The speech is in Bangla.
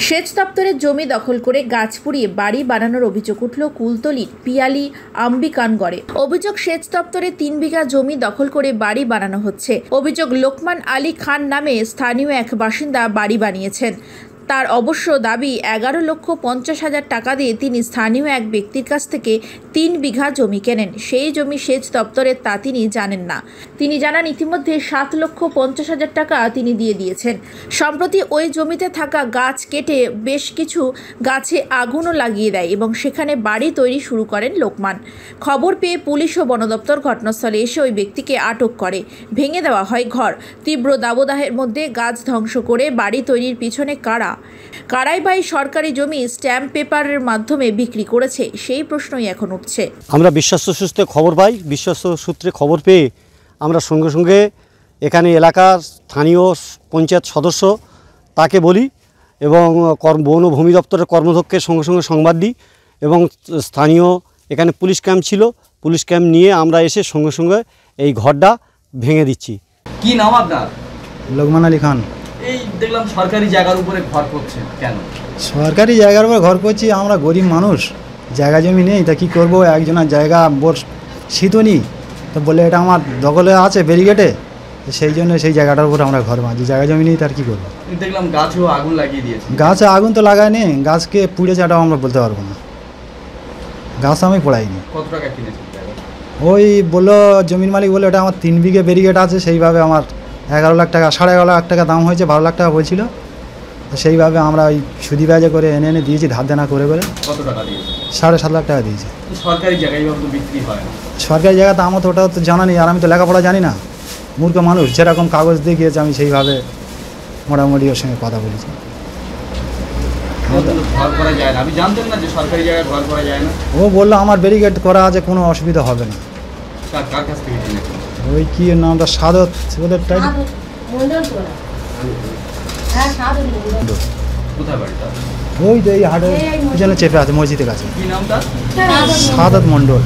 সেচ দপ্তরের জমি দখল করে গাছ পুড়িয়ে বাড়ি বানানোর অভিযোগ উঠল কুলতলির পিয়ালি আম্বিকানগড়ে। অভিযোগ, সেচ দপ্তরে 3 বিঘা জমি দখল করে বাড়ি বানানো হচ্ছে। অভিযোগ, লোকমান আলী খান নামে স্থানীয় এক বাসিন্দা বাড়ি বানিয়েছেন। তার অবশ্য দাবি 11,50,000 টাকা দিয়ে তিনি স্থানীয় এক ব্যক্তির কাছ থেকে 3 বিঘা জমি কেনেন। সেই জমি সেচ দপ্তরের তা তিনি জানেন না। তিনি জানান ইতিমধ্যে 7,50,000 টাকা তিনি দিয়ে দিয়েছেন। সম্প্রতি ওই জমিতে থাকা গাছ কেটে বেশ কিছু গাছে আগুনও লাগিয়ে দেয় এবং সেখানে বাড়ি তৈরি শুরু করেন লোকমান। খবর পেয়ে পুলিশ ও বন দপ্তর ঘটনাস্থলে এসে ওই ব্যক্তিকে আটক করে। ভেঙে দেওয়া হয় ঘর। তীব্র দাবদাহের মধ্যে গাছ ধ্বংস করে বাড়ি তৈরির পিছনে কারাই ভাই সরকারি জমি স্ট্যাম্প পেপারের মাধ্যমে বিক্রি করেছে, সেই প্রশ্নই এখন উঠছে। আমরা বিশ্বাস সূত্রে খবর পাই, বিশ্বাস সূত্রে খবর পেয়ে আমরা সঙ্গে সঙ্গে এখানে এলাকার স্থানীয় পঞ্চায়েত সদস্য তাকে বলি এবং বন ও ভূমি দপ্তরের কর্মদক্ষের সঙ্গে সঙ্গে সংবাদ দিই এবং স্থানীয় এখানে পুলিশ ক্যাম্প ছিল, পুলিশ ক্যাম্প নিয়ে আমরা এসে সঙ্গে সঙ্গে এই ঘরটা ভেঙে দিচ্ছি। কি নাম আপনার? লোকমান আলী খান। এই দেখলাম সরকারি জায়গার উপরে ঘর করছেন কেন? সরকারি জায়গার উপরে ঘর করছি, আমরা গরিব মানুষ, জায়গা জমি নেই, তা কী করবো? একজনের জায়গা শীতনি তো বলে এটা আমার দখলে আছে ব্যারিকেডে, সেই জন্য সেই জায়গাটার উপরে আমরা ঘর বাঁধি। জায়গা জমি নেই, তার কী করবো? দেখলাম গাছেও আগুন লাগিয়ে দিয়েছে। গাছে আগুন তো লাগায়নি, গাছকে পুড়েছে এটাও আমরা বলতে পারবো না। গাছ আমি পোড়াইনি। কত টাকা কিনেছেন? ওই বললো জমির মালিক বলে এটা আমার 3 বিঘে ব্যারিকেড আছে, সেইভাবে আমার 11 লাখ টাকা 11.5 লাখ টাকা দাম হয়েছে, 12 লাখ টাকা বলছিল। সেইভাবে আমরা ওই সুদি ব্যাজে করে এনে দিয়েছি, ধার দেনা করে। কত টাকা দিয়েছে? 7.5 লাখ টাকা দিয়েছি। সরকারি জায়গায় বিক্রি হয় না? সরকারি জায়গাতে আমার তো ওটা তো জানা নেই, আর আমি তো লেখাপড়া জানি না, মূর্খ মানুষ। যেরকম কাগজ দিয়ে গিয়েছে আমি সেইভাবে মোটামুটি ওর সঙ্গে কথা বলেছি। ঘর করা যায় না? আমি জানতেন না যে সরকারি জায়গায় ঘর করা যায় না? ও বললো আমার ব্যারিকেড করা আছে, কোনো অসুবিধা হবে না। কার কাছ থেকে কিনেছেন? ওই কি নামটা সাদত ওদের টাইপ। কোথায় বাড়িটা? ওই তো এই হাটের পিছনে চেপে আছে মসজিদের কাছে। কি নামটা? সাদত মণ্ডল।